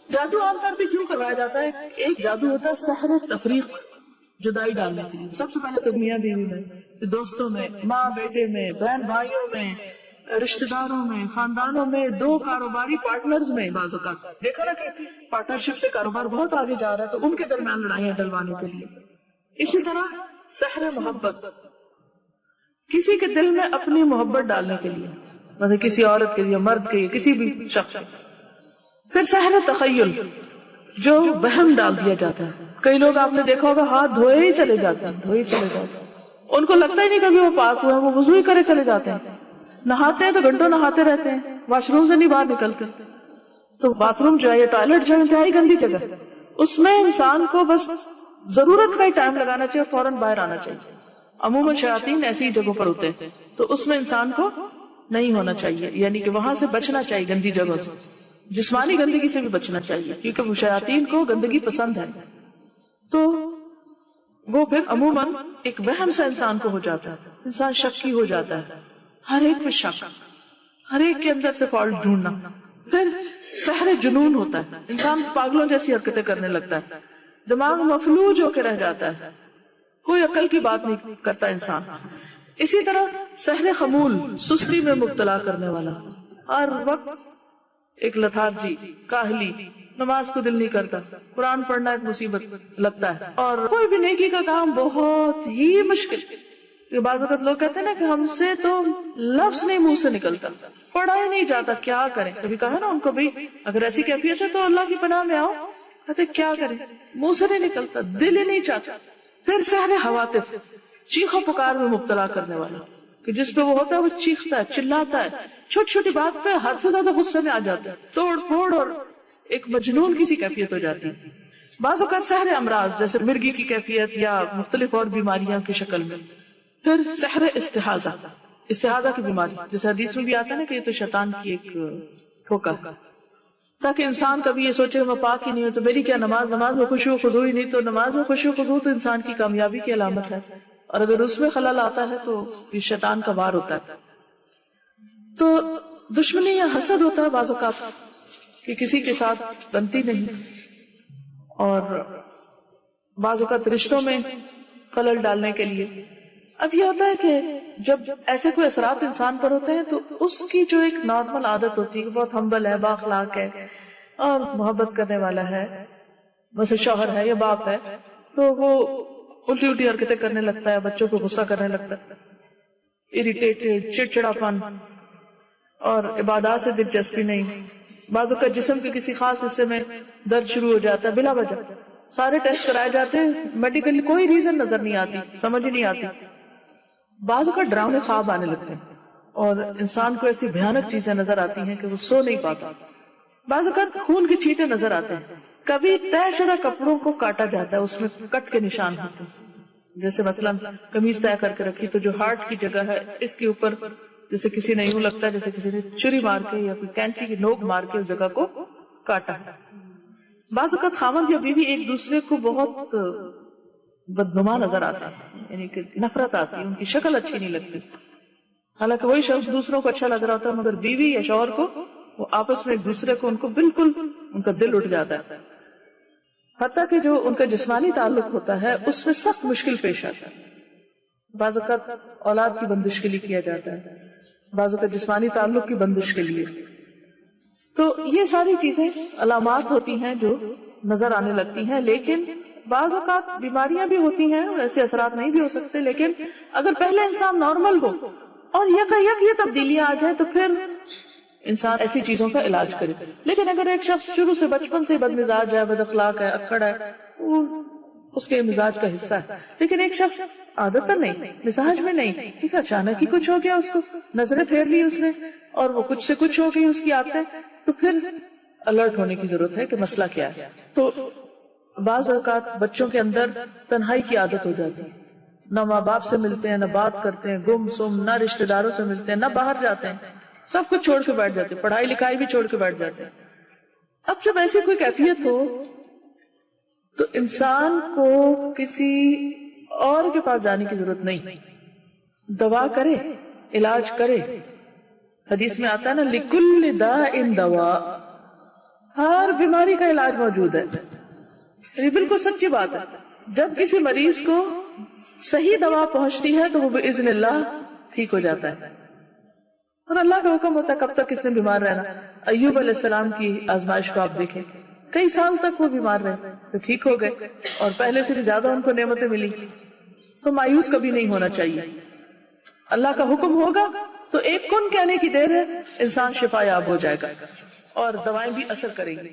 جادو عام طور پہ کیوں کروایا جاتا ہے؟ ایک جادو ہوتا ہے سحر تفریق، جدائی ڈالنے کے لیے. سب سے پہلے تو میاں بیوی میں، دوستوں میں، ماں بیٹے میں، بہن بھائیوں میں، رشتہ داروں میں، خاندانوں میں، دو کاروباری پارٹنرز میں. بعض اوقات دیکھا نا کہ پارٹنرشپ سے کاروبار بہت آگے جا رہا ہے تو ان کے درمیان لڑائیاں ڈلوانے کے لیے. اسی طرح سحر محبت، کسی کے دل میں اپنی محبت ڈالنے کے لیے، مثلا کسی عورت کے لیے، مرد کے لیے، کسی بھی شخص. پھر سحر تخیل، جو وہم ڈال دیا جاتا ہے. کئی لوگ آپ نے دیکھا ہوگا ہاتھ دھوئے ہی چلے جاتے ہیں، ان کو لگتا ہی نہیں کبھی وہ پاک ہوئے، وہ وضو ہی کرے چلے جاتے ہیں. نہاتے ہیں تو گھنٹوں نہاتے رہتے ہیں، واش روم سے نہیں باہر نکلتے. تو باتھ روم جو ہے یا ٹوائلٹ جو ہے انتہائی گندی جگہ، اس میں انسان کو بس ضرورت کا ہی ٹائم لگانا چاہیے، فوراً باہر آنا چاہیے. عموماً شیاطین ایسی جگہوں پر ہوتے ہیں تو اس میں انسان کو نہیں ہونا چاہیے، یعنی کہ وہاں سے بچنا چاہیے، گندی جگہوں سے، جسمانی گندگی سے بھی بچنا چاہیے، کیونکہ وہ شیاطین کو گندگی پسند ہے. تو وہ پھر عموماً ایک وہم سے انسان کو ہو جاتا ہے، انسان شکی ہو جاتا ہے، ہر ایک پہ شک، ہر ایک کے اندر سے فالٹ ڈھونڈنا. پھر سحر جنون ہوتا ہے، انسان پاگلوں جیسی حرکتیں کرنے لگتا ہے، دماغ مفلوج ہو کے رہ جاتا ہے، کوئی عقل کی بات نہیں کرتا انسان. اسی طرح سحر خمول، سستی میں مبتلا کرنے والا، ہر وقت ایک لتھارجی، کاہلی، نماز کو دل نہیں کرتا، قرآن پڑھنا ایک مصیبت لگتا ہے، اور کوئی بھی نیکی کا کام بہت ہی مشکل. بعض وقت لوگ کہتے ہیں نا کہ ہم سے تو لفظ نہیں منہ سے نکلتا، پڑھا ہی نہیں جاتا، کیا کریں. کبھی کہا نا ان کو بھی اگر ایسی کیفیت ہے تو اللہ کی پناہ میں آؤ، کہتے کیا کریں، منہ سے نہیں نکلتا، دل ہی نہیں چاہتا. پھر سحر حواتف، چیخو پکار میں مبتلا کرنے والا، کہ جس پہ وہ ہوتا ہے وہ چیختا ہے، چلاتا ہے، چھوٹی چھوٹی بات پہ حد سے زیادہ غصے میں آ جاتا ہے، توڑ پھوڑ اور ایک مجنون کی سی کیفیت ہو جاتی ہے. بعض اوقات سحر امراض، جیسے مرگی کی کیفیت یا مختلف اور بیماریاں کی شکل میں. پھر سحر استحاضہ، استحاضہ کی بیماری، جیسے حدیث میں بھی آتا ہے نا کہ یہ تو شیطان کی ایک ٹھوکا ہے، تاکہ انسان کبھی یہ سوچے میں پاک ہی نہیں ہوں تو میری کیا نماز میں خشوع و خضوع ہی نہیں. تو نماز میں خشوع و خضوع تو انسان کی کامیابی کی علامت ہے، اور اگر اس میں خلل آتا ہے تو یہ شیطان کا وار ہوتا ہے. تو دشمنی یا حسد ہوتا ہے بعض اوقات کہ کسی کے ساتھ بنتی نہیں، اور بعض اوقات رشتوں میں خلل ڈالنے کے لیے. اب یہ ہوتا ہے کہ جب ایسے کوئی اثرات انسان پر ہوتے ہیں تو اس کی جو ایک نارمل عادت ہوتی ہے، بہت ہمبل ہے، بااخلاق ہے اور محبت کرنے والا ہے، ویسے شوہر ہے یا باپ ہے، تو وہ الٹی الٹی حرکتیں کرنے لگتا ہے، بچوں کو غصہ کرنے لگتا ہے، اریٹیٹڈ، چڑچڑاپن، اور عبادات سے دلچسپی نہیں. بعضوں کا جسم کے کسی خاص حصے میں درد شروع ہو جاتا ہے بلا وجہ، سارے ٹیسٹ کرائے جاتے ہیں، میڈیکلی کوئی ریزن نظر نہیں آتی، سمجھ ہی نہیں آتی. بعضوں کا ڈراؤنے خواب آنے لگتے ہیں اور انسان کو ایسی بھیانک چیزیں نظر آتی ہیں کہ وہ سو نہیں پاتا. بعض اوقات خون کی چھینٹیں نظر آتے ہیں. کبھی طے شدہ کپڑوں کو کاٹا جاتا ہے، اس میں کٹ کے نشان ہوتے ہیں، جیسے مثلا قمیض طے کر کے رکھی تو جو ہارٹ کی جگہ ہے اس کے اوپر جیسے کسی نے یوں لگتا ہے جیسے کسی نے چھری مار کے یا کوئی کینچی کی نوک مار کے اس جگہ کو کاٹا. بعض اوقات خاوند یا بیوی ایک دوسرے کو بہت بدنما نظر آتا ہے، یعنی کہ نفرت آتی ہے، ان کی شکل اچھی نہیں لگتی، حالانکہ وہی شخص دوسروں کو اچھا لگ رہا ہوتا ہے، مگر بیوی یا شوہر کو وہ آپس میں ایک دوسرے کو ان کو بالکل ان کا دل اٹھ جاتا ہے. حتیٰ کہ جو ان کا جسمانی تعلق ہوتا ہے اس میں سخت مشکل پیش آتا ہے. بعض اوقات اولاد کی بندش کے لیے کیا جاتا ہے، بعض اوقات جسمانی تعلق کی بندش کے لیے. تو یہ ساری چیزیں علامات ہوتی ہیں جو نظر آنے لگتی ہیں. لیکن بعض اوقات بیماریاں بھی ہوتی ہیں اور ایسے اثرات نہیں بھی ہو سکتے، لیکن اگر پہلے انسان نارمل ہو اور یکایک یہ تبدیلیاں آ جائیں تو پھر انسان ایسی چیزوں کا علاج کرے. لیکن اگر ایک شخص شروع سے بچپن سے بد مزاج ہے، بد اخلاق ہے، اکڑ ہے، وہ اس کے مزاج کا حصہ ہے. لیکن ایک شخص عادتاً نہیں، مزاج میں نہیں، ٹھیک ہے، اچانک ہی کچھ ہو گیا، اس کو نظریں پھیر لی اس نے اور وہ کچھ سے کچھ ہو گئی اس کی عادتیں، تو پھر الرٹ ہونے کی ضرورت ہے کہ مسئلہ کیا ہے. تو بعض اوقات بچوں کے اندر تنہائی کی عادت ہو جاتی ہے، نہ ماں باپ سے ملتے ہیں، نہ بات کرتے ہیں، گم سم، نہ رشتہ داروں سے ملتے ہیں، نہ باہر جاتے ہیں، سب کچھ چھوڑ کے بیٹھ جاتے ہیں، پڑھائی لکھائی بھی چھوڑ کے بیٹھ جاتے ہیں. اب جب ایسی کوئی کیفیت ہو تو انسان کو کسی اور کے پاس جانے کی ضرورت نہیں، دوا کرے، علاج کرے. حدیث میں آتا ہے نا لِكُلِّ دَاءٍ دَوَاء، ہر بیماری کا علاج موجود ہے. یہ بالکل سچی بات ہے. جب کسی مریض کو صحیح دوا پہنچتی ہے تو وہ باذن اللہ ٹھیک ہو جاتا ہے. اور اللہ کا حکم ہوتا ہے کب تک کس نے بیمار رہنا. ایوب علیہ السلام کی آزمائش کو آپ دیکھیں, کئی سال تک وہ بیمار رہے تو ٹھیک ہو گئے, اور پہلے سے بھی زیادہ ان کو نعمتیں ملی. تو مایوس کبھی نہیں ہونا چاہیے. اللہ کا حکم ہوگا تو ایک کن کہنے کی دیر ہے, انسان شفا یاب ہو جائے گا اور دوائیں بھی اثر کریں گی.